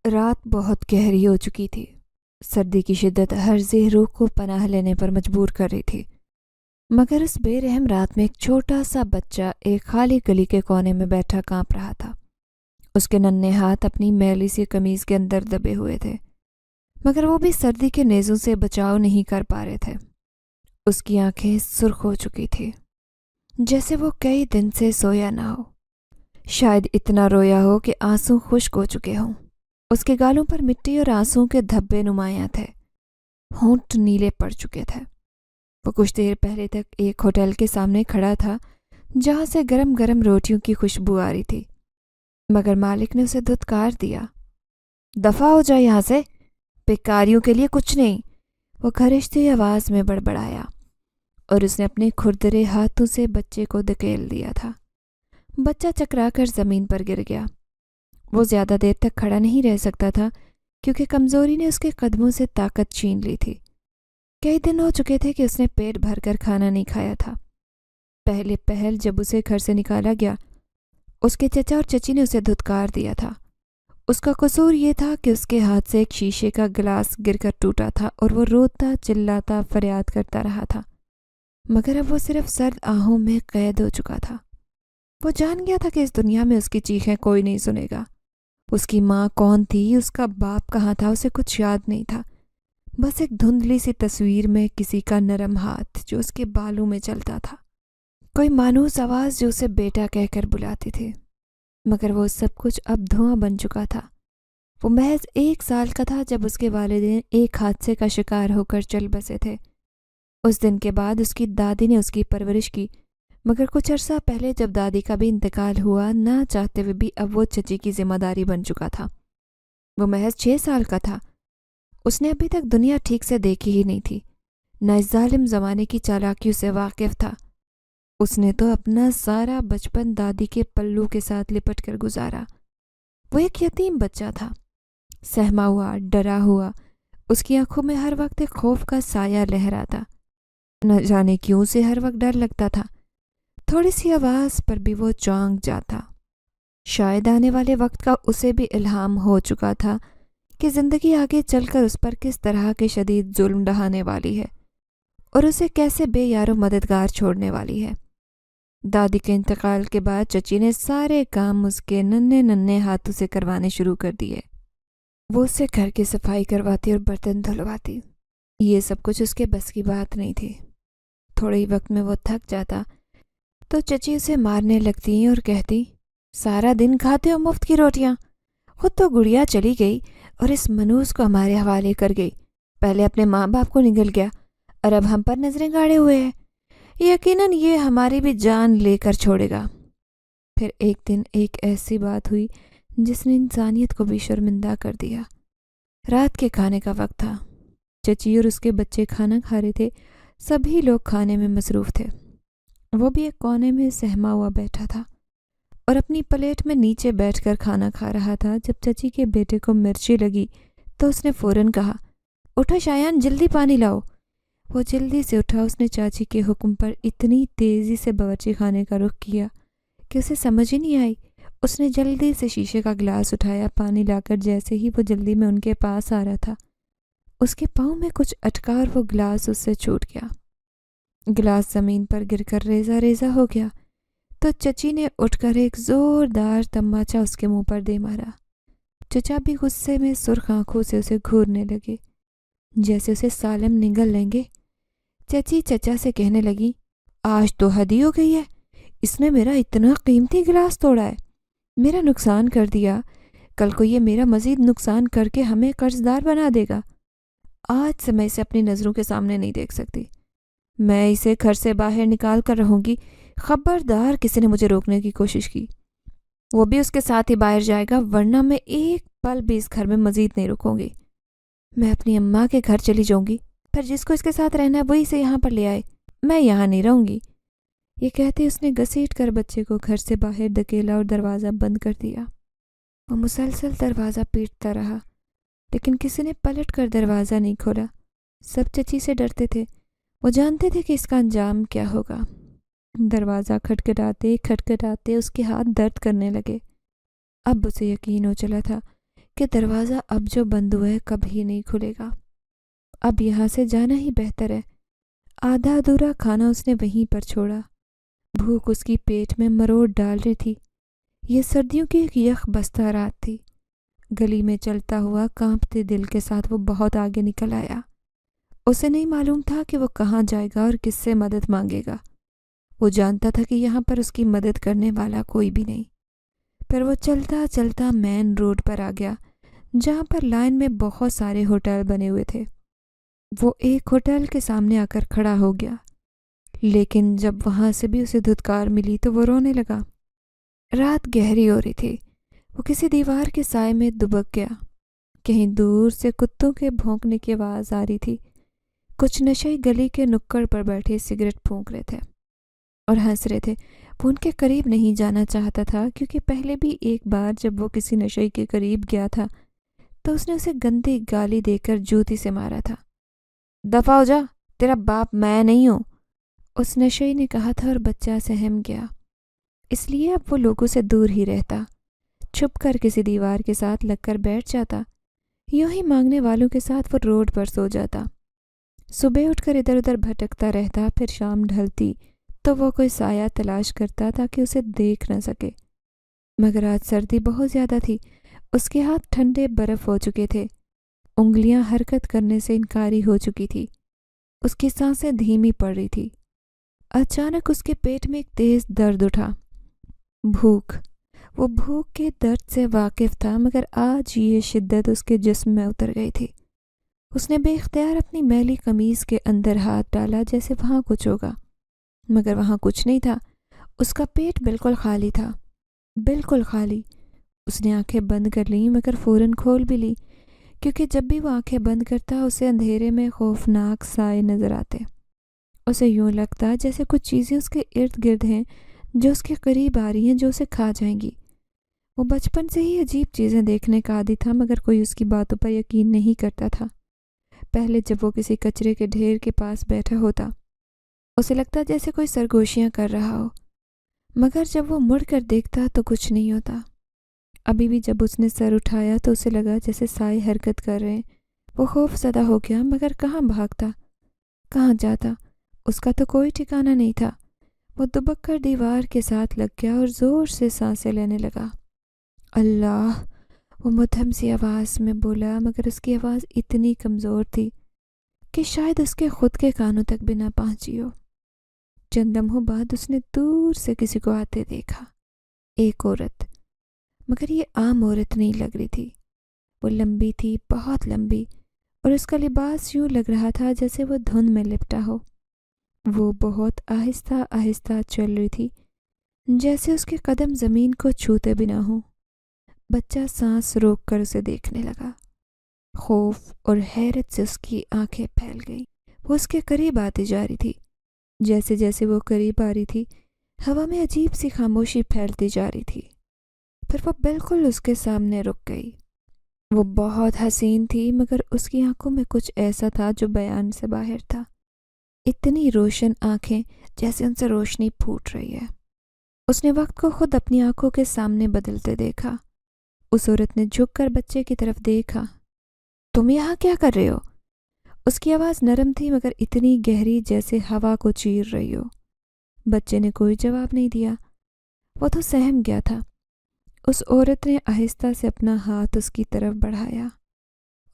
رات بہت گہری ہو چکی تھی۔ سردی کی شدت ہر ذہ روح کو پناہ لینے پر مجبور کر رہی تھی، مگر اس بے رحم رات میں ایک چھوٹا سا بچہ ایک خالی گلی کے کونے میں بیٹھا کانپ رہا تھا۔ اس کے ننھے ہاتھ اپنی میلی سی قمیض کے اندر دبے ہوئے تھے، مگر وہ بھی سردی کے نیزوں سے بچاؤ نہیں کر پا رہے تھے۔ اس کی آنکھیں سرخ ہو چکی تھی، جیسے وہ کئی دن سے سویا نہ ہو۔ شاید اتنا رویا ہو کہ آنسو خشک ہو چکے ہوں۔ اس کے گالوں پر مٹی اور آنسوں کے دھبے نمایاں تھے، ہونٹ نیلے پڑ چکے تھے۔ وہ کچھ دیر پہلے تک ایک ہوٹل کے سامنے کھڑا تھا جہاں سے گرم گرم روٹیوں کی خوشبو آ رہی تھی، مگر مالک نے اسے دھتکار دیا۔ دفع ہو جا یہاں سے، بیکاریوں کے لیے کچھ نہیں، وہ کھرشتی آواز میں بڑبڑایا، اور اس نے اپنے کھردرے ہاتھوں سے بچے کو دھکیل دیا تھا۔ بچہ چکرا کر زمین پر گر گیا۔ وہ زیادہ دیر تک کھڑا نہیں رہ سکتا تھا کیونکہ کمزوری نے اس کے قدموں سے طاقت چھین لی تھی۔ کئی دن ہو چکے تھے کہ اس نے پیٹ بھر کر کھانا نہیں کھایا تھا۔ پہلے پہل جب اسے گھر سے نکالا گیا، اس کے چچا اور چچی نے اسے دھتکار دیا تھا۔ اس کا قصور یہ تھا کہ اس کے ہاتھ سے ایک شیشے کا گلاس گر کر ٹوٹا تھا اور وہ روتا چلاتا فریاد کرتا رہا تھا، مگر اب وہ صرف سرد آہوں میں قید ہو چکا تھا۔ وہ جان گیا تھا کہ اس دنیا میں اس کی چیخیں کوئی نہیں سنے گا۔ اس کی ماں کون تھی، اس کا باپ کہاں تھا، اسے کچھ یاد نہیں تھا۔ بس ایک دھندلی سی تصویر میں کسی کا نرم ہاتھ جو اس کے بالوں میں چلتا تھا، کوئی مانوس آواز جو اسے بیٹا کہہ کر بلاتی تھی، مگر وہ سب کچھ اب دھواں بن چکا تھا۔ وہ محض 1 سال کا تھا جب اس کے والدین ایک حادثے کا شکار ہو کر چل بسے تھے۔ اس دن کے بعد اس کی دادی نے اس کی پرورش کی، مگر کچھ عرصہ پہلے جب دادی کا بھی انتقال ہوا، نہ چاہتے ہوئے بھی اب وہ چچی کی ذمہ داری بن چکا تھا۔ وہ محض 6 سال کا تھا۔ اس نے ابھی تک دنیا ٹھیک سے دیکھی ہی نہیں تھی، نہ اس ظالم زمانے کی چالاکیوں سے واقف تھا۔ اس نے تو اپنا سارا بچپن دادی کے پلو کے ساتھ لپٹ کر گزارا۔ وہ ایک یتیم بچہ تھا، سہما ہوا، ڈرا ہوا۔ اس کی آنکھوں میں ہر وقت ایک خوف کا سایہ لہراتا، نہ جانے کیوں سے ہر وقت ڈر لگتا تھا۔ تھوڑی سی آواز پر بھی وہ چونک جاتا۔ شاید آنے والے وقت کا اسے بھی الہام ہو چکا تھا کہ زندگی آگے چل کر اس پر کس طرح کے شدید ظلم ڈھانے والی ہے اور اسے کیسے بے یار و مددگار چھوڑنے والی ہے۔ دادی کے انتقال کے بعد چچی نے سارے کام اس کے ننھے ننھے ہاتھوں سے کروانے شروع کر دیے۔ وہ اسے گھر کی صفائی کرواتی اور برتن دھلواتی۔ یہ سب کچھ اس کے بس کی بات نہیں تھی۔ تھوڑے ہی وقت میں وہ تھک جاتا تو چچی اسے مارنے لگتی اور کہتی، سارا دن کھاتے ہو مفت کی روٹیاں، خود تو گڑیا چلی گئی اور اس منوس کو ہمارے حوالے کر گئی۔ پہلے اپنے ماں باپ کو نگل گیا اور اب ہم پر نظریں گاڑے ہوئے ہیں۔ یقیناً یہ ہماری بھی جان لے کر چھوڑے گا۔ پھر ایک دن ایک ایسی بات ہوئی جس نے انسانیت کو بھی شرمندہ کر دیا۔ رات کے کھانے کا وقت تھا۔ چچی اور اس کے بچے کھانا کھا رہے تھے، سبھی لوگ کھانے میں مصروف تھے۔ وہ بھی ایک کونے میں سہما ہوا بیٹھا تھا اور اپنی پلیٹ میں نیچے بیٹھ کر کھانا کھا رہا تھا۔ جب چچی کے بیٹے کو مرچی لگی تو اس نے فوراً کہا، اٹھو شایان، جلدی پانی لاؤ۔ وہ جلدی سے اٹھا۔ اس نے چاچی کے حکم پر اتنی تیزی سے باورچی خانے کا رخ کیا کہ اسے سمجھ ہی نہیں آئی۔ اس نے جلدی سے شیشے کا گلاس اٹھایا، پانی لا کر جیسے ہی وہ جلدی میں ان کے پاس آ رہا تھا، اس کے پاؤں میں کچھ اٹکا اور وہ گلاس اس سے چھوٹ گیا۔ گلاس زمین پر گر کر ریزہ ریزہ ہو گیا تو چچی نے اٹھ کر ایک زوردار تماچا اس کے منہ پر دے مارا۔ چچا بھی غصے میں سرخ آنکھوں سے اسے گھورنے لگے، جیسے اسے سالم نگل لیں گے۔ چچی چچا سے کہنے لگی، آج تو حد ہی ہو گئی ہے، اس نے میرا اتنا قیمتی گلاس توڑا ہے، میرا نقصان کر دیا، کل کو یہ میرا مزید نقصان کر کے ہمیں قرض دار بنا دے گا۔ آج سے میں اسے اپنی نظروں کے سامنے نہیں دیکھ سکتی، میں اسے گھر سے باہر نکال کر رہوں گی۔ خبردار کسی نے مجھے روکنے کی کوشش کی، وہ بھی اس کے ساتھ ہی باہر جائے گا، ورنہ میں ایک پل بھی اس گھر میں مزید نہیں رکوں گی۔ میں اپنی اماں کے گھر چلی جاؤں گی، پھر جس کو اس کے ساتھ رہنا ہے وہی سے یہاں پر لے آئے، میں یہاں نہیں رہوں گی۔ یہ کہتے اس نے گھسیٹ کر بچے کو گھر سے باہر دھکیلا اور دروازہ بند کر دیا۔ وہ مسلسل دروازہ پیٹتا رہا، لیکن کسی نے پلٹ کر دروازہ نہیں کھولا۔ سب چچی سے ڈرتے تھے، وہ جانتے تھے کہ اس کا انجام کیا ہوگا۔ دروازہ کھٹکھٹاتے کھٹکھٹاتے اس کے ہاتھ درد کرنے لگے۔ اب اسے یقین ہو چلا تھا کہ دروازہ اب جو بند ہوا ہے کبھی نہیں کھلے گا، اب یہاں سے جانا ہی بہتر ہے۔ آدھا ادھورا کھانا اس نے وہیں پر چھوڑا، بھوک اس کی پیٹ میں مروڑ ڈال رہی تھی۔ یہ سردیوں کی ایک یخ بستہ رات تھی۔ گلی میں چلتا ہوا کانپتے دل کے ساتھ وہ بہت آگے نکل آیا۔ اسے نہیں معلوم تھا کہ وہ کہاں جائے گا اور کس سے مدد مانگے گا۔ وہ جانتا تھا کہ یہاں پر اس کی مدد کرنے والا کوئی بھی نہیں۔ پھر وہ چلتا چلتا مین روڈ پر آ گیا، جہاں پر لائن میں بہت سارے ہوٹل بنے ہوئے تھے۔ وہ ایک ہوٹل کے سامنے آ کر کھڑا ہو گیا، لیکن جب وہاں سے بھی اسے دھتکار ملی تو وہ رونے لگا۔ رات گہری ہو رہی تھی۔ وہ کسی دیوار کے سائے میں دبک گیا۔ کہیں دور سے کتوں کے بھونکنے کی آواز آ رہی تھی۔ کچھ نشئی گلی کے نکڑ پر بیٹھے سگریٹ پھونک رہے تھے اور ہنس رہے تھے۔ وہ ان کے قریب نہیں جانا چاہتا تھا، کیونکہ پہلے بھی ایک بار جب وہ کسی نشئی کے قریب گیا تھا تو اس نے اسے گندی گالی دے کر جوتی سے مارا تھا۔ دفع ہو جا، تیرا باپ میں نہیں ہوں، اس نشئی نے کہا تھا، اور بچہ سہم گیا۔ اس لیے اب وہ لوگوں سے دور ہی رہتا، چھپ کر کسی دیوار کے ساتھ لگ کر بیٹھ جاتا، یوں ہی مانگنے والوں کے ساتھ وہ روڈ پر سو جاتا۔ صبح اٹھ کر ادھر ادھر بھٹکتا رہتا، پھر شام ڈھلتی تو وہ کوئی سایہ تلاش کرتا تاکہ اسے دیکھ نہ سکے۔ مگر آج سردی بہت زیادہ تھی، اس کے ہاتھ ٹھنڈے برف ہو چکے تھے، انگلیاں حرکت کرنے سے انکاری ہو چکی تھی، اس کی سانسیں دھیمی پڑ رہی تھی۔ اچانک اس کے پیٹ میں ایک تیز درد اٹھا۔ بھوک۔ وہ بھوک کے درد سے واقف تھا، مگر آج یہ شدت اس کے جسم میں اتر گئی تھی۔ اس نے بے اختیار اپنی میلی قمیض کے اندر ہاتھ ڈالا، جیسے وہاں کچھ ہوگا، مگر وہاں کچھ نہیں تھا۔ اس کا پیٹ بالکل خالی تھا، بالکل خالی۔ اس نے آنکھیں بند کر لیں، مگر فوراً کھول بھی لی، کیونکہ جب بھی وہ آنکھیں بند کرتا اسے اندھیرے میں خوفناک سائے نظر آتے۔ اسے یوں لگتا جیسے کچھ چیزیں اس کے ارد گرد ہیں جو اس کے قریب آ رہی ہیں، جو اسے کھا جائیں گی۔ وہ بچپن سے ہی عجیب چیزیں دیکھنے کا عادی تھا، مگر کوئی اس کی باتوں پر یقین نہیں کرتا تھا۔ پہلے جب وہ کسی کچرے کے ڈھیر کے پاس بیٹھا ہوتا، اسے لگتا جیسے کوئی سرگوشیاں کر رہا ہو، مگر جب وہ مڑ کر دیکھتا تو کچھ نہیں ہوتا۔ ابھی بھی جب اس نے سر اٹھایا تو اسے لگا جیسے سائے حرکت کر رہے ہیں۔ وہ خوف زدہ ہو گیا، مگر کہاں بھاگتا، کہاں جاتا، اس کا تو کوئی ٹھکانہ نہیں تھا۔ وہ دبک کر دیوار کے ساتھ لگ گیا اور زور سے سانسیں لینے لگا۔ اللہ، وہ مدھم سی آواز میں بولا، مگر اس کی آواز اتنی کمزور تھی کہ شاید اس کے خود کے کانوں تک بھی نہ پہنچی ہو۔ چند لمحوں بعد اس نے دور سے کسی کو آتے دیکھا، ایک عورت، مگر یہ عام عورت نہیں لگ رہی تھی۔ وہ لمبی تھی، بہت لمبی، اور اس کا لباس یوں لگ رہا تھا جیسے وہ دھند میں لپٹا ہو۔ وہ بہت آہستہ آہستہ چل رہی تھی، جیسے اس کے قدم زمین کو چھوتے بھی نہ ہوں۔ بچہ سانس روک کر اسے دیکھنے لگا۔ خوف اور حیرت سے اس کی آنکھیں پھیل گئیں۔ وہ اس کے قریب آتی جا رہی تھی۔ جیسے جیسے وہ قریب آ رہی تھی، ہوا میں عجیب سی خاموشی پھیلتی جا رہی تھی۔ پھر وہ بالکل اس کے سامنے رک گئی۔ وہ بہت حسین تھی، مگر اس کی آنکھوں میں کچھ ایسا تھا جو بیان سے باہر تھا۔ اتنی روشن آنکھیں جیسے ان سے روشنی پھوٹ رہی ہے۔ اس نے وقت کو خود اپنی آنکھوں کے سامنے بدلتے دیکھا۔ اس عورت نے جھک کر بچے کی طرف دیکھا۔ تم یہاں کیا کر رہے ہو؟ اس کی آواز نرم تھی، مگر اتنی گہری جیسے ہوا کو چیر رہی ہو۔ بچے نے کوئی جواب نہیں دیا، وہ تو سہم گیا تھا۔ اس عورت نے آہستہ سے اپنا ہاتھ اس کی طرف بڑھایا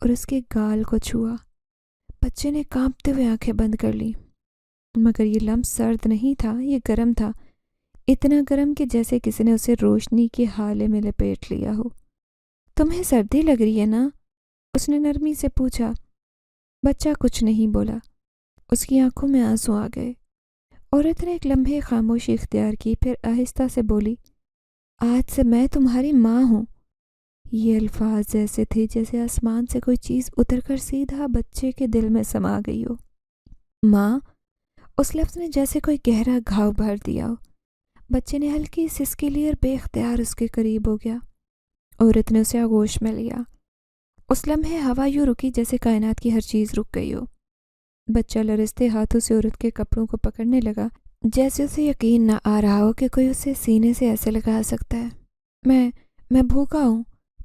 اور اس کے گال کو چھوا۔ بچے نے کانپتے ہوئے آنکھیں بند کر لیں، مگر یہ لمس سرد نہیں تھا، یہ گرم تھا، اتنا گرم کہ جیسے کسی نے اسے روشنی کے ہالے میں لپیٹ لیا ہو۔ تمہیں سردی لگ رہی ہے نا؟ اس نے نرمی سے پوچھا۔ بچہ کچھ نہیں بولا، اس کی آنکھوں میں آنسو آ گئے۔ عورت نے ایک لمحے خاموشی اختیار کی، پھر آہستہ سے بولی، آج سے میں تمہاری ماں ہوں۔ یہ الفاظ ایسے تھے جیسے آسمان سے کوئی چیز اتر کر سیدھا بچے کے دل میں سما گئی ہو۔ ماں، اس لفظ نے جیسے کوئی گہرا گھاؤ بھر دیا ہو۔ بچے نے ہلکی سسکی لی اور بے اختیار اس کے قریب ہو گیا۔ عورت نے اسے آغوش میں لیا۔ اس لمحے ہوا یوں رکی جیسے کائنات کی ہر چیز رک گئی ہو۔ بچہ لرزتے ہاتھوں سے عورت کے کپڑوں کو پکڑنے لگا، جیسے اسے یقین نہ آ رہا ہو کہ کوئی اسے سینے سے ایسے لگا سکتا ہے۔ میں بھوکا ہوں،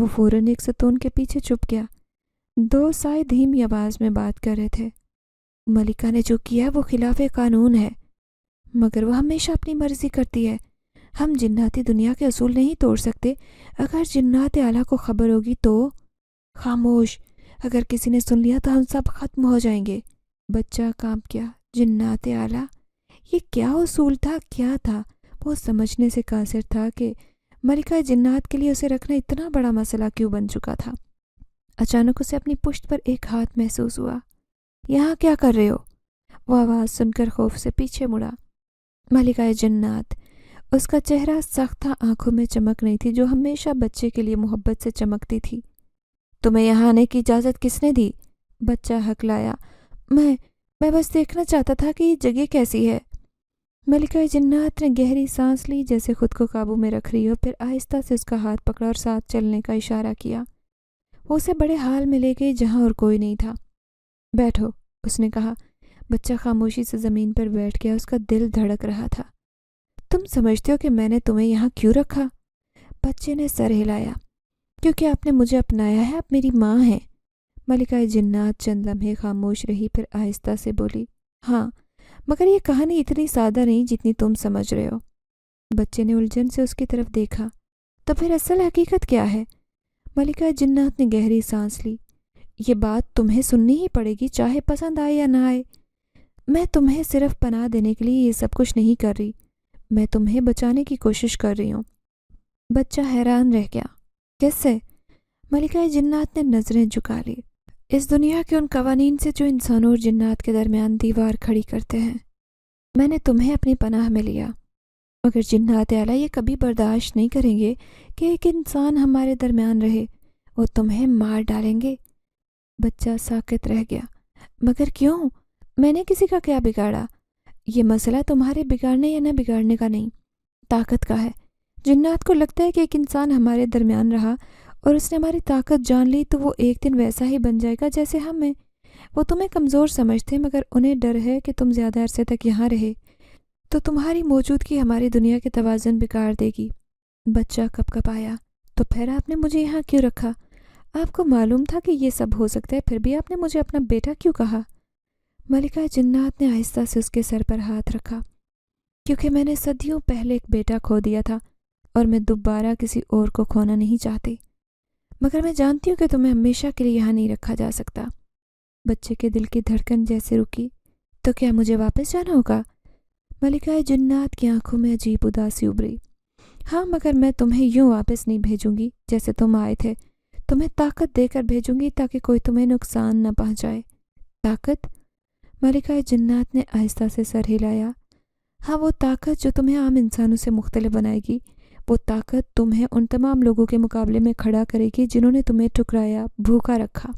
وہ فوراً ایک ستون کے پیچھے چھپ گیا۔ دو سائے دھیمی آواز میں بات کر رہے تھے۔ ملکہ نے جو کیا وہ خلاف قانون ہے، مگر وہ ہمیشہ اپنی مرضی کرتی ہے۔ ہم جناتی دنیا کے اصول نہیں توڑ سکتے۔ اگر جنات اعلیٰ کو خبر ہوگی تو… خاموش، اگر کسی نے سن لیا تو ہم سب ختم ہو جائیں گے۔ بچہ کانپ گیا۔ جنات اعلیٰ؟ یہ کیا اصول تھا؟ کیا تھا؟ وہ سمجھنے سے قاصر تھا کہ ملکہ جنات کے لیے اسے رکھنا اتنا بڑا مسئلہ کیوں بن چکا تھا۔ اچانک اسے اپنی پشت پر ایک ہاتھ محسوس ہوا۔ یہاں کیا کر رہے ہو؟ وہ آواز سن کر خوف سے پیچھے مڑا۔ ملکہ جنات، اس کا چہرہ سخت تھا، آنکھوں میں چمک نہیں تھی جو ہمیشہ بچے کے لیے محبت سے چمکتی تھی۔ تمہیں یہاں آنے کی اجازت کس نے دی؟ بچہ ہکلایا۔ میں بس دیکھنا چاہتا تھا کہ یہ جگہ کیسی ہے۔ ملکہ جنات نے گہری سانس لی، جیسے خود کو قابو میں رکھ رہی ہو، پھر آہستہ سے اس کا ہاتھ پکڑا اور ساتھ چلنے کا اشارہ کیا۔ وہ اسے بڑے حال میں لے گئی جہاں اور کوئی نہیں تھا۔ بیٹھو، اس نے کہا۔ بچہ خاموشی سے زمین پر بیٹھ گیا، اس کا دل دھڑک رہا تھا۔ تم سمجھتے ہو کہ میں نے تمہیں یہاں کیوں رکھا؟ بچے نے سر ہلایا۔ کیونکہ آپ نے مجھے اپنایا ہے، آپ میری ماں ہیں۔ ملکہ جنات چند لمحے خاموش رہی، پھر آہستہ سے بولی، ہاں، مگر یہ کہانی اتنی سادہ نہیں جتنی تم سمجھ رہے ہو۔ بچے نے الجھن سے اس کی طرف دیکھا۔ تو پھر اصل حقیقت کیا ہے؟ ملکہ جنات نے گہری سانس لی۔ یہ بات تمہیں سننی ہی پڑے گی، چاہے پسند آئے یا نہ آئے۔ میں تمہیں صرف پناہ دینے کے لیے یہ سب کچھ نہیں کر رہی، میں تمہیں بچانے کی کوشش کر رہی ہوں۔ بچہ حیران رہ گیا۔ کس سے؟ ملکہ جنات نے نظریں جھکا لی۔ اس دنیا کے ان قوانین سے جو انسانوں اور جنات کے درمیان دیوار کھڑی کرتے ہیں۔ میں نے تمہیں اپنی پناہ میں لیا، مگر جنات اعلیٰ یہ کبھی برداشت نہیں کریں گے کہ ایک انسان ہمارے درمیان رہے، وہ تمہیں مار ڈالیں گے۔ بچہ ساکت رہ گیا۔ مگر کیوں؟ میں نے کسی کا کیا بگاڑا؟ یہ مسئلہ تمہارے بگاڑنے یا نہ بگاڑنے کا نہیں، طاقت کا ہے۔ جنات کو لگتا ہے کہ ایک انسان ہمارے درمیان رہا اور اس نے ہماری طاقت جان لی تو وہ ایک دن ویسا ہی بن جائے گا جیسے ہم ہیں۔ وہ تمہیں کمزور سمجھتے، مگر انہیں ڈر ہے کہ تم زیادہ عرصے تک یہاں رہے تو تمہاری موجودگی ہماری دنیا کے توازن بگاڑ دے گی۔ بچہ کپ کپ آیا۔ تو پھر آپ نے مجھے یہاں کیوں رکھا؟ آپ کو معلوم تھا کہ یہ سب ہو سکتا ہے، پھر بھی آپ نے مجھے اپنا بیٹا کیوں کہا؟ ملکہ جنات نے آہستہ سے اس کے سر پر ہاتھ رکھا۔ کیونکہ میں نے صدیوں پہلے ایک بیٹا کھو دیا تھا اور میں دوبارہ کسی اور کو کھونا نہیں چاہتی۔ مگر میں جانتی ہوں کہ تمہیں ہمیشہ کے لیے یہاں نہیں رکھا جا سکتا۔ بچے کے دل کی دھڑکن جیسے رکی۔ تو کیا مجھے واپس جانا ہوگا؟ ملکہ جنات کی آنکھوں میں عجیب اداسی ابھری۔ ہاں، مگر میں تمہیں یوں واپس نہیں بھیجوں گی جیسے تم آئے تھے۔ تمہیں طاقت دے کر بھیجوں گی تاکہ کوئی تمہیں نقصان نہ پہنچائے۔ طاقت؟ ملکہ جنات نے آہستہ سے سر ہلایا۔ ہاں، وہ طاقت جو تمہیں عام انسانوں سے مختلف بنائے گی۔ وہ طاقت تمہیں ان تمام لوگوں کے مقابلے میں کھڑا کرے گی جنہوں نے تمہیں ٹھکرایا، بھوکا رکھا،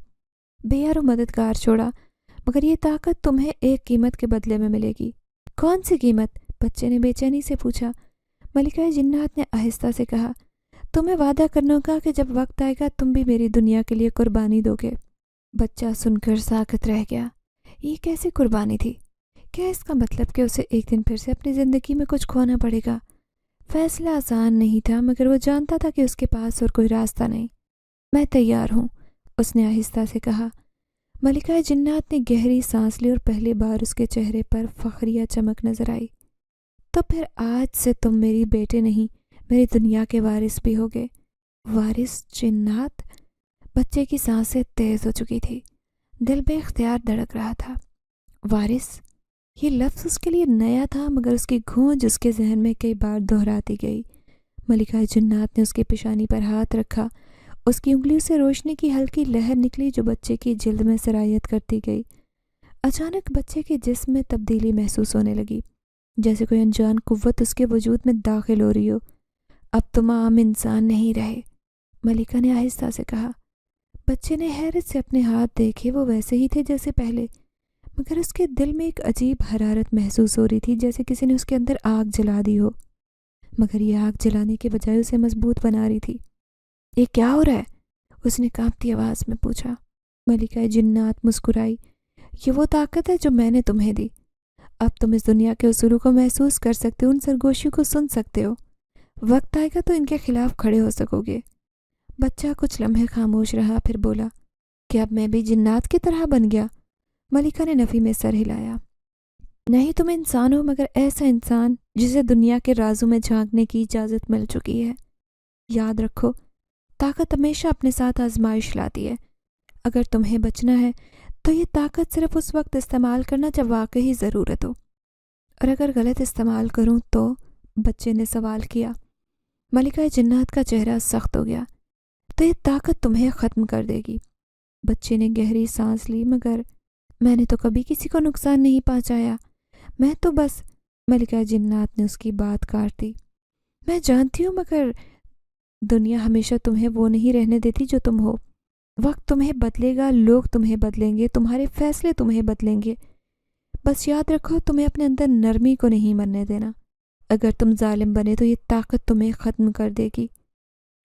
بے یار و مددگار چھوڑا۔ مگر یہ طاقت تمہیں ایک قیمت کے بدلے میں ملے گی۔ کون سی قیمت؟ بچے نے بے چینی سے پوچھا۔ ملکہ جنات نے آہستہ سے کہا، تمہیں وعدہ کرنا ہوگا کہ جب وقت آئے گا تم بھی میری دنیا کے لیے قربانی دو گے۔ بچہ سن کر ساکت رہ گیا۔ یہ کیسی قربانی تھی؟ کیا اس کا مطلب کہ اسے ایک دن پھر سے اپنی زندگی میں کچھ کھونا پڑے گا؟ فیصلہ آسان نہیں تھا، مگر وہ جانتا تھا کہ اس کے پاس اور کوئی راستہ نہیں۔ میں تیار ہوں، اس نے آہستہ سے کہا۔ ملکہ جنات نے گہری سانس لی اور پہلی بار اس کے چہرے پر فخریہ چمک نظر آئی۔ تو پھر آج سے تم میری بیٹے نہیں، میری دنیا کے وارث بھی ہوگے۔ وارث؟ جنات؟ بچے کی سانسیں تیز ہو چکی تھی، دل بے اختیار دھڑک رہا تھا۔ وارث؟ یہ لفظ اس کے لیے نیا تھا، مگر اس کی گونج اس کے ذہن میں کئی بار دہراتی گئی۔ ملکہ جنات نے اس کی پیشانی پر ہاتھ رکھا۔ اس کی انگلیوں سے روشنی کی ہلکی لہر نکلی جو بچے کی جلد میں سرایت کرتی گئی۔ اچانک بچے کے جسم میں تبدیلی محسوس ہونے لگی، جیسے کوئی انجان قوت اس کے وجود میں داخل ہو رہی ہو۔ اب تم عام انسان نہیں رہے، ملکہ نے آہستہ سے کہا۔ بچے نے حیرت سے اپنے ہاتھ دیکھے، وہ ویسے ہی تھے جیسے پہلے، مگر اس کے دل میں ایک عجیب حرارت محسوس ہو رہی تھی، جیسے کسی نے اس کے اندر آگ جلا دی ہو، مگر یہ آگ جلانے کے بجائے اسے مضبوط بنا رہی تھی۔ یہ کیا ہو رہا ہے؟ اس نے کانپتی آواز میں پوچھا۔ ملکہ جنات مسکرائی۔ یہ وہ طاقت ہے جو میں نے تمہیں دی۔ اب تم اس دنیا کے اصولوں کو محسوس کر سکتے ہو، ان سرگوشیوں کو سن سکتے ہو۔ وقت آئے گا تو ان کے خلاف کھڑے ہو سکو گے۔ بچہ کچھ لمحے خاموش رہا، پھر بولا، کہ اب میں بھی جنات کی طرح بن گیا؟ ملکہ نے نفی میں سر ہلایا۔ نہیں، تم انسان ہو، مگر ایسا انسان جسے دنیا کے رازوں میں جھانکنے کی اجازت مل چکی ہے۔ یاد رکھو، طاقت ہمیشہ اپنے ساتھ آزمائش لاتی ہے۔ اگر تمہیں بچنا ہے تو یہ طاقت صرف اس وقت استعمال کرنا جب واقعی ضرورت ہو، اور اگر غلط استعمال کروں تو؟ بچے نے سوال کیا۔ ملکہ جنات کا چہرہ سخت ہو گیا۔ تو یہ طاقت تمہیں ختم کر دے گی۔ بچے نے گہری سانس لی، مگر میں نے تو کبھی کسی کو نقصان نہیں پہنچایا، میں تو بس… ملکہ جنات نے اس کی بات کاٹ دی۔ میں جانتی ہوں، مگر دنیا ہمیشہ تمہیں وہ نہیں رہنے دیتی جو تم ہو۔ وقت تمہیں بدلے گا، لوگ تمہیں بدلیں گے، تمہارے فیصلے تمہیں بدلیں گے۔ بس یاد رکھو، تمہیں اپنے اندر نرمی کو نہیں مرنے دینا۔ اگر تم ظالم بنے تو یہ طاقت تمہیں ختم کر دے گی۔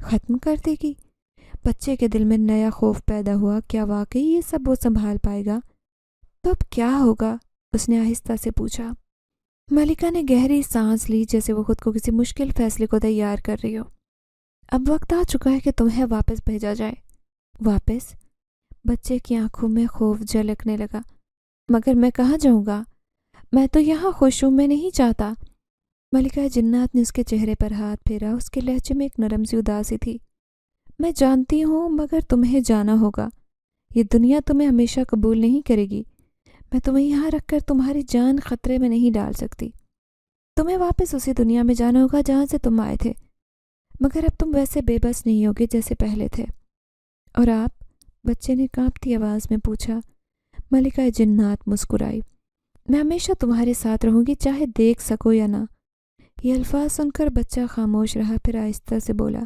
ختم کر دے گی؟ بچے کے دل میں نیا خوف پیدا ہوا۔ کیا واقعی یہ سب وہ سنبھال پائے گا؟ تو اب کیا ہوگا؟ اس نے آہستہ سے پوچھا۔ ملکہ نے گہری سانس لی، جیسے وہ خود کو کسی مشکل فیصلے کو تیار کر رہی ہو۔ اب وقت آ چکا ہے کہ تمہیں واپس بھیجا جائے۔ واپس؟ بچے کی آنکھوں میں خوف جھلکنے لگا۔ مگر میں کہاں جاؤں گا؟ میں تو یہاں خوش ہوں، میں نہیں چاہتا۔ ملکہ جنات نے اس کے چہرے پر ہاتھ پھیرا۔ اس کے لہجے میں ایک نرم سی اداسی تھی۔ میں جانتی ہوں، مگر تمہیں جانا ہوگا۔ یہ دنیا تمہیں ہمیشہ قبول نہیں کرے گی۔ میں تمہیں یہاں رکھ کر تمہاری جان خطرے میں نہیں ڈال سکتی۔ تمہیں واپس اسی دنیا میں جانا ہوگا جہاں سے تم آئے تھے، مگر اب تم ویسے بے بس نہیں ہوگے جیسے پہلے تھے۔ اور آپ؟ بچے نے کانپتی آواز میں پوچھا۔ ملکہ جنات مسکرائی۔ میں ہمیشہ تمہارے ساتھ رہوں گی، چاہے دیکھ سکو یا نہ۔ یہ الفاظ سن کر بچہ خاموش رہا، پھر آہستہ سے بولا،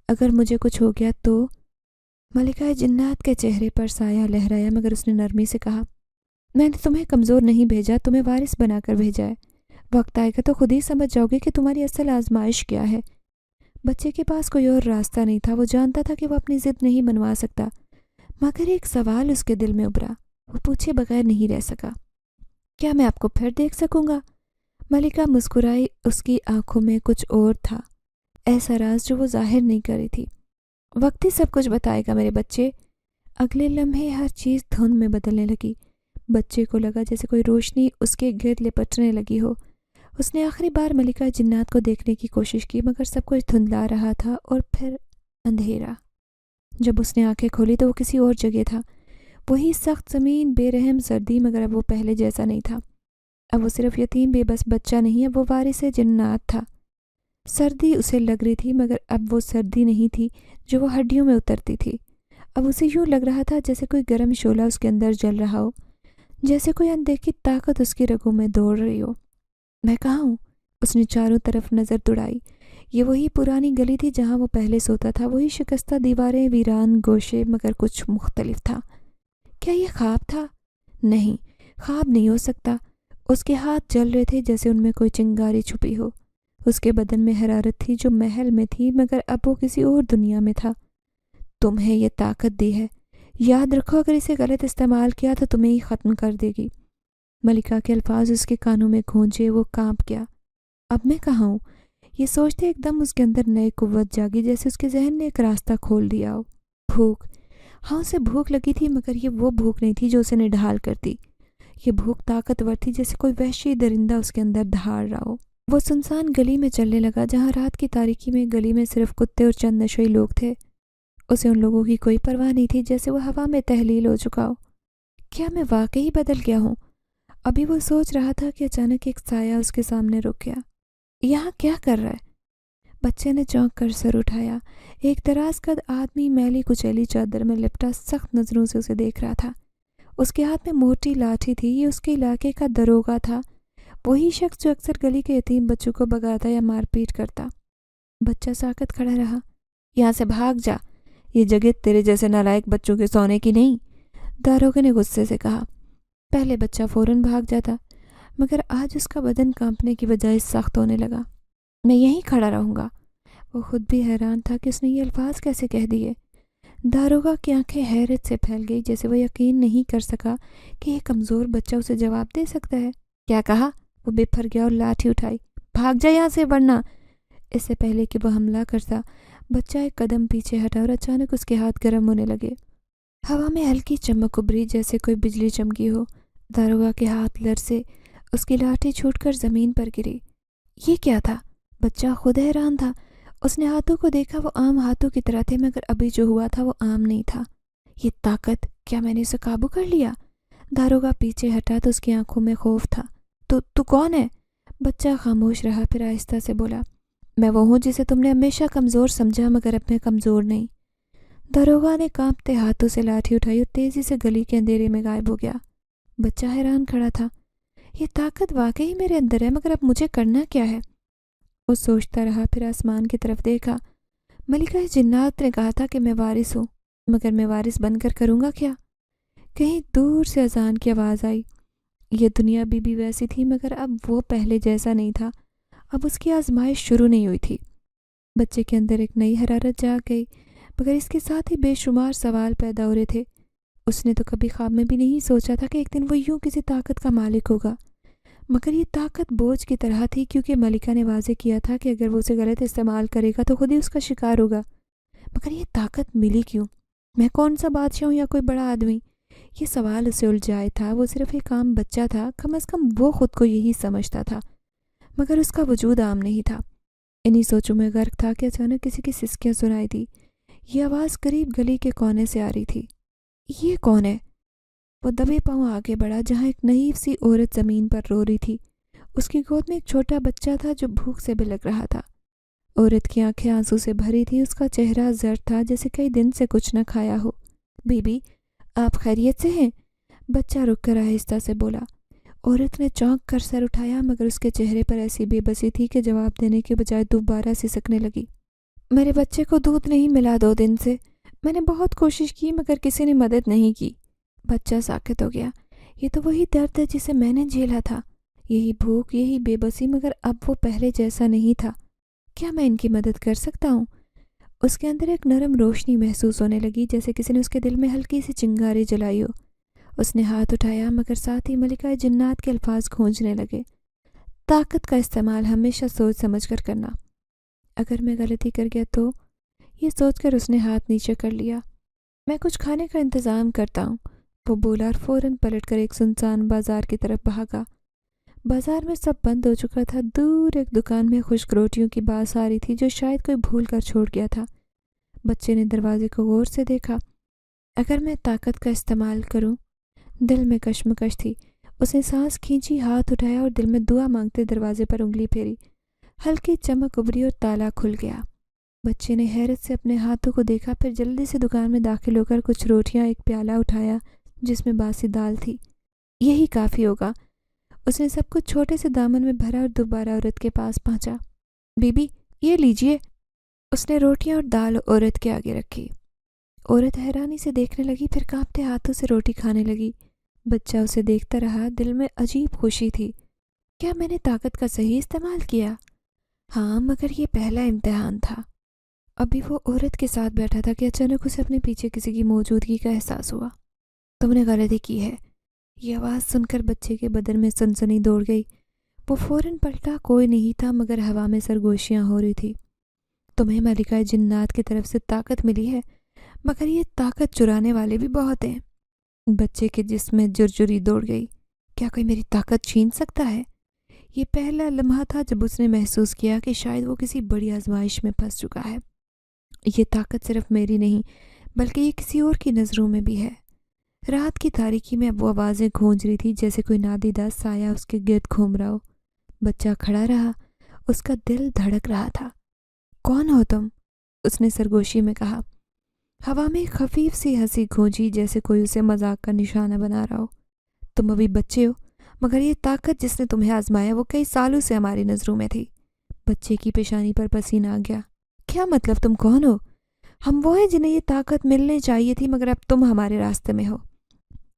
اگر مجھے کچھ ہو گیا تو؟ ملکہ جنات کے چہرے پر سایہ لہرایا، مگر اس نے نرمی سے کہا، میں نے تمہیں کمزور نہیں بھیجا، تمہیں وارث بنا کر بھیجا ہے۔ وقت آئے گا تو خود ہی سمجھ جاؤ گے کہ تمہاری اصل آزمائش کیا ہے۔ بچے کے پاس کوئی اور راستہ نہیں تھا۔ وہ جانتا تھا کہ وہ اپنی ضد نہیں منوا سکتا، مگر ایک سوال اس کے دل میں ابھرا۔ وہ پوچھے بغیر نہیں رہ سکا، کیا میں آپ کو پھر دیکھ سکوں گا؟ ملکہ مسکرائی۔ اس کی آنکھوں میں کچھ اور تھا، ایسا راز جو وہ ظاہر نہیں کر رہی تھی۔ وقت ہی سب کچھ بتائے گا میرے بچے۔ اگلے لمحے ہر چیز دھند میں بدلنے لگی۔ بچے کو لگا جیسے کوئی روشنی اس کے گرد لپٹنے لگی ہو۔ اس نے آخری بار ملکہ جنات کو دیکھنے کی کوشش کی، مگر سب کچھ دھندلا رہا تھا، اور پھر اندھیرا۔ جب اس نے آنکھیں کھولی تو وہ کسی اور جگہ تھا۔ وہی سخت زمین، بے رحم سردی، مگر اب وہ پہلے جیسا نہیں تھا۔ اب وہ صرف یتیم بے بس بچہ نہیں، اب وہ وارث جنات تھا۔ سردی اسے لگ رہی تھی، مگر اب وہ سردی نہیں تھی جو وہ ہڈیوں میں اترتی تھی۔ اب اسے یوں لگ رہا تھا جیسے کوئی گرم شعلہ اس کے اندر جل رہا ہو، جیسے کوئی اندیکھی طاقت اس کی رگوں میں دوڑ رہی ہو۔ میں کہاں ہوں؟ اس نے چاروں طرف نظر دوڑائی۔ یہ وہی پرانی گلی تھی جہاں وہ پہلے سوتا تھا، وہی شکستہ دیواریں، ویران گوشے، مگر کچھ مختلف تھا۔ کیا یہ خواب تھا؟ نہیں، خواب نہیں ہو سکتا۔ اس کے ہاتھ جل رہے تھے جیسے ان میں کوئی چنگاری چھپی ہو۔ اس کے بدن میں حرارت تھی جو محل میں تھی، مگر اب وہ کسی اور دنیا میں تھا۔ تمہیں یہ طاقت دی ہے، یاد رکھو، اگر اسے غلط استعمال کیا تو تمہیں ہی ختم کر دے گی۔ ملکہ کے الفاظ اس کے کانوں میں گونجے۔ وہ کانپ گیا۔ اب میں کہاں ہوں؟ یہ سوچتے ایک دم اس کے اندر نئی قوت جاگی، جیسے اس کے ذہن نے ایک راستہ کھول دیا ہو۔ بھوک! ہاں، اسے بھوک لگی تھی، مگر یہ وہ بھوک نہیں تھی جو اسے نڈھال کرتی۔ یہ بھوک طاقتور تھی، جیسے کوئی وحشی درندہ اس کے اندر دہاڑ رہا ہو۔ وہ سنسان گلی میں چلنے لگا، جہاں رات کی تاریکی میں گلی میں صرف کتے اور چند نشوئی لوگ تھے۔ اسے ان لوگوں کی کوئی پرواہ نہیں تھی، جیسے وہ ہوا میں تحلیل ہو چکا ہو۔ کیا میں واقعی بدل گیا ہوں؟ ابھی وہ سوچ رہا تھا کہ اچانک ایک سایہ اس کے سامنے رک گیا۔ یہاں کیا کر رہا ہے؟ بچے نے چونک کر سر اٹھایا۔ ایک دراز قد آدمی میلی کچیلی چادر میں لپٹا سخت نظروں سے اسے دیکھ رہا تھا۔ اس کے ہاتھ میں موٹی لاٹھی تھی۔ یہ اس کے علاقے کا دروگا تھا، وہی شخص جو اکثر گلی کے یتیم بچوں کو بگاتا یا مار پیٹ کرتا۔ بچہ ساکت کھڑا رہا۔ یہاں سے بھاگ جا، یہ جگہ تیرے جیسے نالائق بچوں کے سونے کی نہیں، داروغے نے غصے سے کہا۔ پہلے بچہ فوراً بھاگ جاتا، مگر آج اس کا بدن کانپنے کی بجائے سخت ہونے لگا۔ میں یہیں کھڑا رہوں گا۔ وہ خود بھی حیران تھا کہ اس نے یہ الفاظ کیسے کہہ دیے۔ داروغہ کی آنکھیں حیرت سے پھیل گئی، جیسے وہ یقین نہیں کر سکا کہ یہ کمزور بچہ اسے جواب دے سکتا ہے۔ کیا کہا؟ وہ بے پھر گیا اور لاٹھی اٹھائی۔ بھاگ جا یہاں سے، ورنہ… اس سے پہلے کہ وہ حملہ کرتا، بچہ ایک قدم پیچھے ہٹا اور اچانک اس کے ہاتھ گرم ہونے لگے۔ ہوا میں ہلکی چمک ابھری جیسے کوئی بجلی چمکی ہو۔ داروغہ کے ہاتھ لرزے، اس کی لاٹھی چھوٹ کر زمین پر گری۔ یہ کیا تھا؟ بچہ خود حیران تھا۔ اس نے ہاتھوں کو دیکھا، وہ عام ہاتھوں کی طرح تھے، مگر ابھی جو ہوا تھا وہ عام نہیں تھا۔ یہ طاقت! کیا میں نے اسے قابو کر لیا؟ داروغہ پیچھے ہٹا تو اس کی آنکھوں میں خوف تھا۔ تو کون ہے؟ بچہ خاموش رہا، پھر آہستہ سے بولا، میں وہ ہوں جسے تم نے ہمیشہ کمزور سمجھا، مگر اب میں کمزور نہیں۔ داروغہ نے کانپتے ہاتھوں سے لاٹھی اٹھائی اور تیزی سے گلی کے اندھیرے میں غائب ہو گیا۔ بچہ حیران کھڑا تھا۔ یہ طاقت واقعی میرے اندر ہے، مگر اب مجھے کرنا کیا ہے؟ وہ سوچتا رہا، پھر آسمان کی طرف دیکھا۔ ملکہ جنات نے کہا تھا کہ میں وارث ہوں، مگر میں وارث بن کر کروں گا کیا؟ کہیں دور سے اذان کی آواز آئی۔ یہ دنیا بھی ویسی تھی، مگر اب وہ پہلے جیسا نہیں تھا۔ اب اس کی آزمائش شروع نہیں ہوئی تھی۔ بچے کے اندر ایک نئی حرارت جاگ گئی، مگر اس کے ساتھ ہی بے شمار سوال پیدا ہو رہے تھے۔ اس نے تو کبھی خواب میں بھی نہیں سوچا تھا کہ ایک دن وہ یوں کسی طاقت کا مالک ہوگا، مگر یہ طاقت بوجھ کی طرح تھی، کیونکہ ملکہ نے واضح کیا تھا کہ اگر وہ اسے غلط استعمال کرے گا تو خود ہی اس کا شکار ہوگا۔ مگر یہ طاقت ملی کیوں؟ میں کون سا بادشاہ ہوں یا کوئی بڑا آدمی؟ یہ سوال اسے الجھائے تھا۔ وہ صرف ایک عام بچہ تھا، کم از کم وہ خود کو یہی سمجھتا تھا، مگر اس کا وجود عام نہیں تھا۔ انہی سوچوں میں غرق تھا کہ اچانک کسی کی سسکیاں سنائی دی۔ یہ آواز قریب گلی کے کونے سے آ رہی تھی۔ یہ کون ہے؟ وہ دبے پاؤں آگے بڑھا، جہاں ایک نحیف سی عورت زمین پر رو رہی تھی۔ اس کی گود میں ایک چھوٹا بچہ تھا جو بھوک سے بلک رہا تھا۔ عورت کی آنکھیں آنسو سے بھری تھی، اس کا چہرہ زرد تھا جیسے کئی دن سے کچھ نہ کھایا ہو۔ بی بی، آپ خیریت سے ہیں؟ بچہ رک کر آہستہ سے بولا۔ عورت نے چونک کر سر اٹھایا، مگر اس کے چہرے پر ایسی بے بسی تھی کہ جواب دینے کے بجائے دوبارہ سسکنے لگی۔ میرے بچے کو دودھ نہیں ملا 2 دن سے۔ میں نے بہت کوشش کی، مگر کسی نے مدد نہیں کی۔ بچہ ساکت ہو گیا۔ یہ تو وہی درد ہے جسے میں نے جھیلا تھا، یہی بھوک، یہی بے بسی، مگر اب وہ پہلے جیسا نہیں تھا۔ کیا میں ان کی مدد کر سکتا ہوں؟ اس کے اندر ایک نرم روشنی محسوس ہونے لگی، جیسے کسی نے اس کے دل میں ہلکی سی چنگاری جلائی ہو۔ اس نے ہاتھ اٹھایا، مگر ساتھ ہی ملکہ جنات کے الفاظ گونجنے لگے۔ طاقت کا استعمال ہمیشہ سوچ سمجھ کر کرنا۔ اگر میں غلطی کر گیا تو؟ یہ سوچ کر اس نے ہاتھ نیچے کر لیا۔ میں کچھ کھانے کا انتظام کرتا ہوں، وہ بولا اور فوراً پلٹ کر ایک سنسان بازار کی طرف بھاگا۔ بازار میں سب بند ہو چکا تھا۔ دور ایک دکان میں خشک روٹیوں کی باس آ رہی تھی، جو شاید کوئی بھول کر چھوڑ گیا تھا۔ بچے نے دروازے کو غور سے دیکھا۔ اگر میں طاقت کا استعمال کروں؟ دل میں کشمکش تھی۔ اس نے سانس کھینچی، ہاتھ اٹھایا اور دل میں دعا مانگتے دروازے پر انگلی پھیری۔ ہلکی چمک ابھری اور تالا کھل گیا۔ بچے نے حیرت سے اپنے ہاتھوں کو دیکھا، پھر جلدی سے دکان میں داخل ہو کر کچھ روٹیاں، ایک پیالہ اٹھایا جس میں باسی دال تھی۔ یہی کافی ہوگا۔ اس نے سب کچھ چھوٹے سے دامن میں بھرا اور دوبارہ عورت کے پاس پہنچا۔ بی بی، یہ لیجئے۔ اس نے روٹیاں اور دال عورت کے آگے رکھی۔ عورت حیرانی سے دیکھنے لگی، پھر کانپتے ہاتھوں سے روٹی کھانے لگی۔ بچہ اسے دیکھتا رہا، دل میں عجیب خوشی تھی۔ کیا میں نے طاقت کا صحیح استعمال کیا؟ ہاں، مگر یہ پہلا امتحان تھا۔ ابھی وہ عورت کے ساتھ بیٹھا تھا کہ اچانک اسے اپنے پیچھے کسی کی موجودگی کا احساس ہوا۔ تم نے غلطی کی ہے۔ یہ آواز سن کر بچے کے بدن میں سنسنی دوڑ گئی۔ وہ فوراً پلٹا، کوئی نہیں تھا، مگر ہوا میں سرگوشیاں ہو رہی تھی۔ تمہیں ملکہ جنات کی طرف سے طاقت ملی ہے، مگر یہ طاقت چرانے والے بھی بہت ہیں۔ بچے کے جسم میں جرجری دوڑ گئی۔ کیا کوئی میری طاقت چھین سکتا ہے؟ یہ پہلا لمحہ تھا جب اس نے محسوس کیا کہ شاید وہ کسی بڑی آزمائش میں پھنس چکا ہے۔ یہ طاقت صرف میری نہیں، بلکہ یہ کسی اور کی نظروں میں بھی ہے۔ رات کی تاریکی میں اب وہ آوازیں گونج رہی تھی، جیسے کوئی نادیدہ سایہ اس کے گرد گھوم رہا ہو۔ بچہ کھڑا رہا، اس کا دل دھڑک رہا تھا۔ کون ہو تم؟ اس نے سرگوشی میں کہا۔ ہوا میں ایک خفیف سی ہنسی گونجی، جیسے کوئی اسے مذاق کا نشانہ بنا رہا ہو۔ تم ابھی بچے ہو، مگر یہ طاقت جس نے تمہیں آزمایا وہ کئی سالوں سے ہماری نظروں میں تھی۔ بچے کی پیشانی پر پسینہ آ گیا۔ کیا مطلب؟ تم کون ہو؟ ہم وہ ہیں جنہیں یہ طاقت ملنے چاہیے تھی، مگر اب تم ہمارے راستے میں ہو۔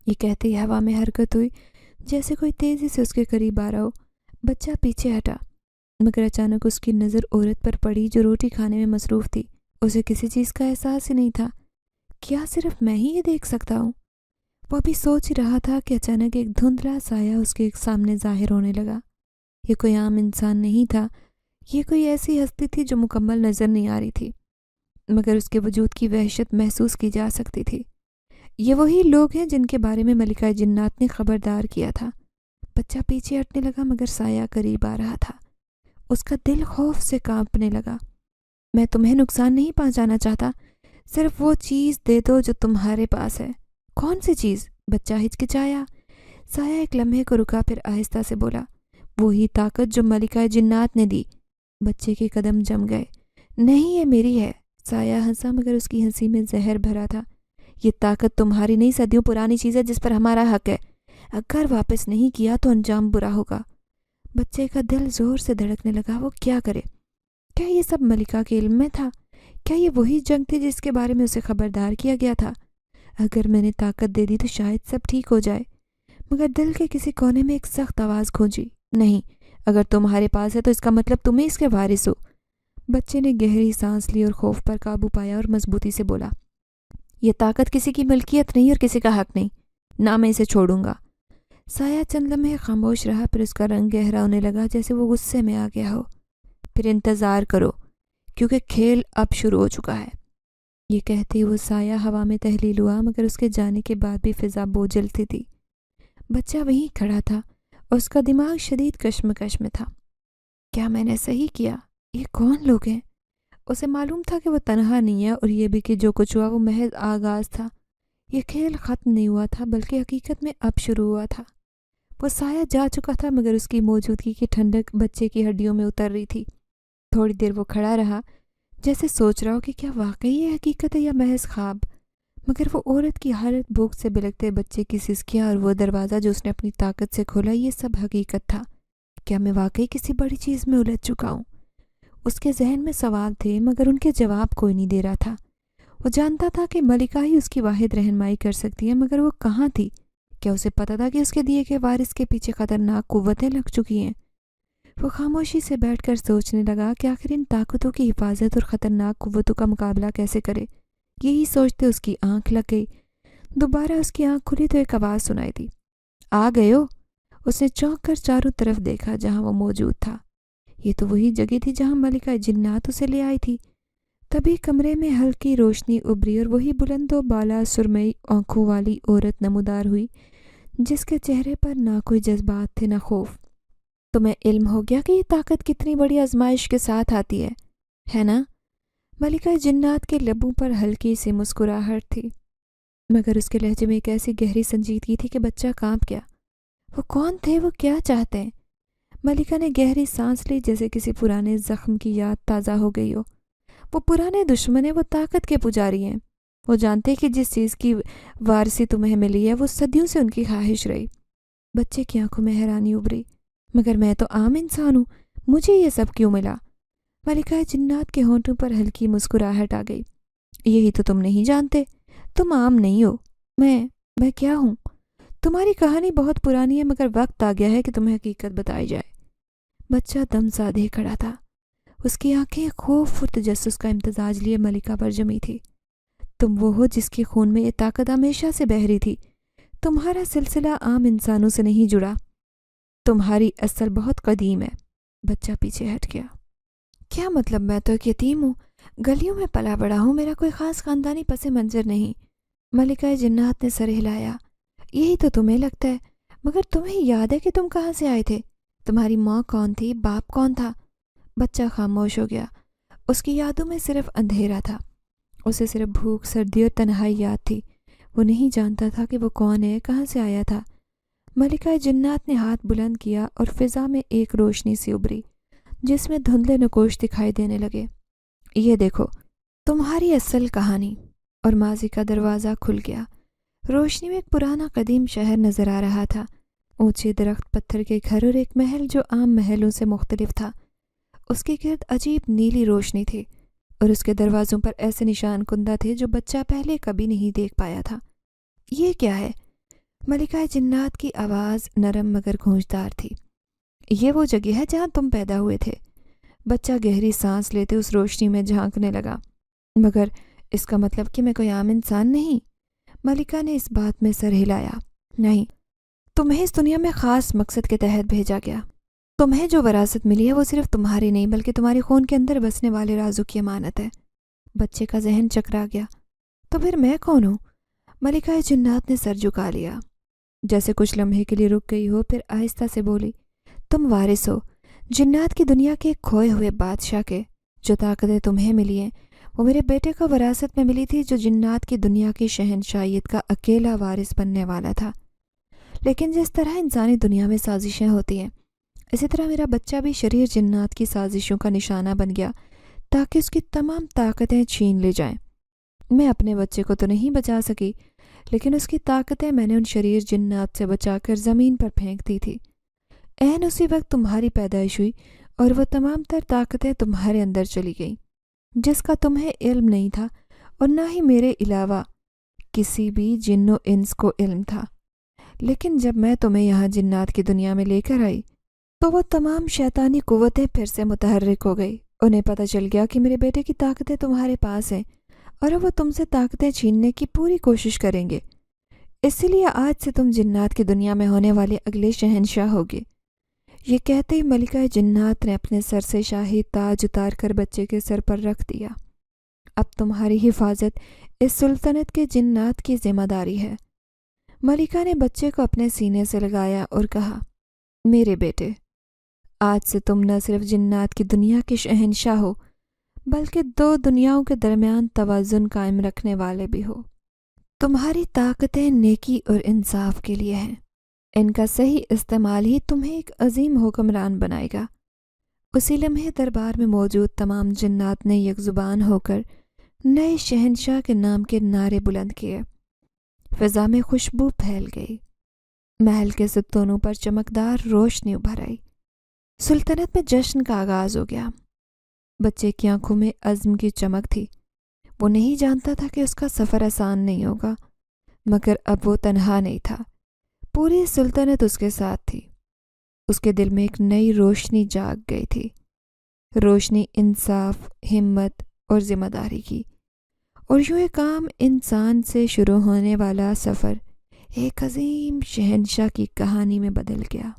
یہ کہتے ہی ہوا میں حرکت ہوئی، جیسے کوئی تیزی سے اس کے قریب آ رہا ہو۔ بچہ پیچھے ہٹا، مگر اچانک اس کی نظر عورت پر پڑی جو روٹی کھانے میں مصروف تھی۔ اسے کسی چیز کا احساس ہی نہیں تھا۔ کیا صرف میں ہی یہ دیکھ سکتا ہوں؟ وہ ابھی سوچ رہا تھا کہ اچانک ایک دھندلا سایہ اس کے سامنے ظاہر ہونے لگا۔ یہ کوئی عام انسان نہیں تھا، یہ کوئی ایسی ہستی تھی جو مکمل نظر نہیں آ رہی تھی۔ مگر اس کے وجود کی وحشت محسوس کی جا سکتی تھی۔ یہ وہی لوگ ہیں جن کے بارے میں ملکہ جنات نے خبردار کیا تھا۔ بچہ پیچھے ہٹنے لگا مگر سایہ قریب آ رہا تھا۔ اس کا دل خوف سے کانپنے لگا۔ میں تمہیں نقصان نہیں پہنچانا چاہتا، صرف وہ چیز دے دو جو تمہارے پاس ہے۔ کون سی چیز؟ بچہ ہچکچایا۔ سایہ ایک لمحے کو رکا، پھر آہستہ سے بولا، وہی طاقت جو ملکہ جنات نے دی۔ بچے کے قدم جم گئے۔ نہیں، یہ میری ہے۔ سایہ ہنسا مگر اس کی ہنسی میں زہر بھرا تھا۔ یہ طاقت تمہاری نہیں، صدیوں پرانی چیز ہے جس پر ہمارا حق ہے۔ اگر واپس نہیں کیا تو انجام برا ہوگا۔ بچے کا دل زور سے دھڑکنے لگا۔ وہ کیا کرے؟ کیا یہ سب ملکہ کے علم میں تھا؟ کیا یہ وہی جنگ تھی جس کے بارے میں اسے خبردار کیا گیا تھا؟ اگر میں نے طاقت دے دی تو شاید سب ٹھیک ہو جائے۔ مگر دل کے کسی کونے میں ایک سخت آواز گونجی، نہیں، اگر تمہارے پاس ہے تو اس کا مطلب تم ہی اس کے وارث ہو۔ بچے نے گہری سانس لی اور خوف پر قابو پایا اور مضبوطی سے بولا، یہ طاقت کسی کی ملکیت نہیں اور کسی کا حق نہیں، نہ میں اسے چھوڑوں گا۔ سایہ چند لمحے خاموش رہا، پھر اس کا رنگ گہرا ہونے لگا جیسے وہ غصے میں آ گیا ہو۔ پھر انتظار کرو، کیونکہ کھیل اب شروع ہو چکا ہے۔ یہ کہتے وہ سایہ ہوا میں تحلیل ہوا، مگر اس کے جانے کے بعد بھی فضا بوجھل سی تھی۔ بچہ وہیں کھڑا تھا اور اس کا دماغ شدید کشمکش میں تھا۔ کیا میں نے صحیح کیا؟ یہ کون لوگ ہیں؟ اسے معلوم تھا کہ وہ تنہا نہیں ہے، اور یہ بھی کہ جو کچھ ہوا وہ محض آغاز تھا۔ یہ کھیل ختم نہیں ہوا تھا بلکہ حقیقت میں اب شروع ہوا تھا۔ وہ سایہ جا چکا تھا مگر اس کی موجودگی کی ٹھنڈک بچے کی ہڈیوں میں اتر رہی تھی۔ تھوڑی دیر وہ کھڑا رہا جیسے سوچ رہا ہو کہ کیا واقعی یہ حقیقت ہے یا محض خواب۔ مگر وہ عورت کی حالت، بھوک سے بلکتے بچے کی سسکیاں اور وہ دروازہ جو اس نے اپنی طاقت سے کھولا، یہ سب حقیقت تھا۔ کیا میں واقعی کسی بڑی چیز میں الجھ چکا ہوں؟ اس کے ذہن میں سوال تھے مگر ان کے جواب کوئی نہیں دے رہا تھا۔ وہ جانتا تھا کہ ملکہ ہی اس کی واحد رہنمائی کر سکتی ہے، مگر وہ کہاں تھی؟ کیا اسے پتہ تھا کہ اس کے دیے کے وارث کے پیچھے خطرناک قوتیں لگ چکی ہیں؟ وہ خاموشی سے بیٹھ کر سوچنے لگا کہ آخر ان طاقتوں کی حفاظت اور خطرناک قوتوں کا مقابلہ کیسے کرے۔ یہی سوچتے اس کی آنکھ لگ گئی۔ دوبارہ اس کی آنکھ کھلی تو ایک آواز سنائی دی، آ گئے ہو؟ اس نے چونک کر چاروں طرف دیکھا جہاں وہ موجود تھا۔ یہ تو وہی جگہ تھی جہاں ملکہ جنات اسے لے آئی تھی۔ تبھی کمرے میں ہلکی روشنی ابری اور وہی بلند و بالا سرمئی آنکھوں والی عورت نمودار ہوئی، جس کے چہرے پر نہ کوئی جذبات تھے نہ خوف۔ تمہیں علم ہو گیا کہ یہ طاقت کتنی بڑی آزمائش کے ساتھ آتی ہے نا؟ ملکہ جنات کے لبوں پر ہلکی سی مسکراہٹ تھی، مگر اس کے لہجے میں ایک ایسی گہری سنجیدگی تھی کہ بچہ کانپ گیا۔ وہ کون تھے؟ وہ کیا چاہتے ہیں؟ ملکہ نے گہری سانس لی جیسے کسی پرانے زخم کی یاد تازہ ہو گئی ہو۔ وہ پرانے دشمن ہیں، وہ طاقت کے پجاری ہیں۔ وہ جانتے کہ جس چیز کی وارثی تمہیں ملی ہے وہ صدیوں سے ان کی خواہش رہی۔ بچے کی آنکھوں میں حیرانی ابری، مگر میں تو عام انسان ہوں، مجھے یہ سب کیوں ملا؟ ملکہ جنات کے ہونٹوں پر ہلکی مسکراہٹ آ گئی۔ یہی تو تم نہیں جانتے، تم عام نہیں ہو۔ میں کیا ہوں؟ تمہاری کہانی بہت پرانی ہے مگر وقت آ گیا ہے کہ تمہیں حقیقت بتائی جائے۔ بچہ دم سادھے کھڑا تھا۔ اس کی آنکھیں خوف اور تجسس کا امتزاج لیے ملکہ پر جمی تھی۔ تم وہ ہو جس کے خون میں یہ طاقت ہمیشہ سے بہہ رہی تھی۔ تمہارا سلسلہ عام انسانوں سے نہیں جڑا، تمہاری اصل بہت قدیم ہے۔ بچہ پیچھے ہٹ گیا۔ کیا مطلب؟ میں تو ایک یتیم ہوں، گلیوں میں پلا بڑا ہوں، میرا کوئی خاص خاندانی پس منظر نہیں۔ ملکہ جنات نے سر ہلایا۔ یہی تو تمہیں لگتا ہے، مگر تمہیں یاد ہے کہ تم کہاں سے آئے تھے؟ تمہاری ماں کون تھی؟ باپ کون تھا؟ بچہ خاموش ہو گیا۔ اس کی یادوں میں صرف اندھیرا تھا۔ اسے صرف بھوک، سردی اور تنہائی یاد تھی۔ وہ نہیں جانتا تھا کہ وہ کون ہے، کہاں سے آیا تھا۔ ملکہ جنات نے ہاتھ بلند کیا اور فضا میں ایک روشنی سی ابری جس میں دھندلے نقوش دکھائی دینے لگے۔ یہ دیکھو، تمہاری اصل کہانی۔ اور ماضی کا دروازہ کھل گیا۔ روشنی میں ایک پرانا قدیم شہر نظر آ رہا تھا۔ اونچے درخت، پتھر کے گھر اور ایک محل جو عام محلوں سے مختلف تھا۔ اس کے گرد عجیب نیلی روشنی تھی اور اس کے دروازوں پر ایسے نشان کندہ تھے جو بچہ پہلے کبھی نہیں دیکھ پایا تھا۔ یہ کیا ہے؟ ملکہ جنات کی آواز نرم مگر گونجدار تھی۔ یہ وہ جگہ ہے جہاں تم پیدا ہوئے تھے۔ بچہ گہری سانس لیتے اس روشنی میں جھانکنے لگا۔ مگر اس کا مطلب کہ میں کوئی عام انسان نہیں؟ ملکہ نے اس بات میں سر ہلایا۔ نہیں، تمہیں اس دنیا میں خاص مقصد کے تحت بھیجا گیا۔ تمہیں جو وراثت ملی ہے وہ صرف تمہاری نہیں بلکہ تمہارے خون کے اندر بسنے والے رازوں کی امانت ہے۔ بچے کا ذہن چکرا گیا۔ تو پھر میں کون ہوں؟ ملکہ جنات نے سر جھکا لیا، جیسے کچھ لمحے کے لیے رک گئی ہو، پھر آہستہ سے بولی، تم وارث ہو جنات کی دنیا کے کھوئے ہوئے بادشاہ کے۔ جو طاقتیں تمہیں ملی ہیں وہ میرے بیٹے کو وراثت میں ملی تھی، جو جنات کی دنیا کی شہنشاہیت کا اکیلا وارث بننے والا تھا۔ لیکن جس طرح انسانی دنیا میں سازشیں ہوتی ہیں، اسی طرح میرا بچہ بھی شریر جنات کی سازشوں کا نشانہ بن گیا تاکہ اس کی تمام طاقتیں چھین لی جائیں۔ میں اپنے بچے کو تو نہیں بچا سکی، لیکن اس کی طاقتیں میں نے ان شریر جنات سے بچا کر زمین پر پھینک دی تھی۔ عین اسی وقت تمہاری پیدائش ہوئی اور وہ تمام تر طاقتیں تمہارے اندر چلی گئیں، جس کا تمہیں علم نہیں تھا اور نہ ہی میرے علاوہ کسی بھی جن و انس کو علم تھا۔ لیکن جب میں تمہیں یہاں جنات کی دنیا میں لے کر آئی تو وہ تمام شیطانی قوتیں پھر سے متحرک ہو گئی۔ انہیں پتہ چل گیا کہ میرے بیٹے کی طاقتیں تمہارے پاس ہیں اور وہ تم سے طاقتیں چھیننے کی پوری کوشش کریں گے۔ اسی لیے آج سے تم جنات کی دنیا میں ہونے والے اگلے شہنشاہ ہوگے۔ یہ کہتے ہی ملکہ جنات نے اپنے سر سے شاہی تاج اتار کر بچے کے سر پر رکھ دیا۔ اب تمہاری حفاظت اس سلطنت کے جنات کی ذمہ داری ہے۔ ملکہ نے بچے کو اپنے سینے سے لگایا اور کہا، میرے بیٹے، آج سے تم نہ صرف جنات کی دنیا کے شہنشاہ ہو بلکہ دو دنیاؤں کے درمیان توازن قائم رکھنے والے بھی ہو۔ تمہاری طاقتیں نیکی اور انصاف کے لیے ہیں، ان کا صحیح استعمال ہی تمہیں ایک عظیم حکمران بنائے گا۔ اسی لمحے دربار میں موجود تمام جنات نے یک زبان ہو کر نئے شہنشاہ کے نام کے نعرے بلند کیے۔ فضا میں خوشبو پھیل گئی، محل کے ستونوں پر چمکدار روشنی ابھر آئی، سلطنت میں جشن کا آغاز ہو گیا۔ بچے کی آنکھوں میں عزم کی چمک تھی۔ وہ نہیں جانتا تھا کہ اس کا سفر آسان نہیں ہوگا، مگر اب وہ تنہا نہیں تھا، پوری سلطنت اس کے ساتھ تھی۔ اس کے دل میں ایک نئی روشنی جاگ گئی تھی، روشنی انصاف، ہمت اور ذمہ داری کی۔ اور یوں ایک عام انسان سے شروع ہونے والا سفر ایک عظیم شہنشاہ کی کہانی میں بدل گیا۔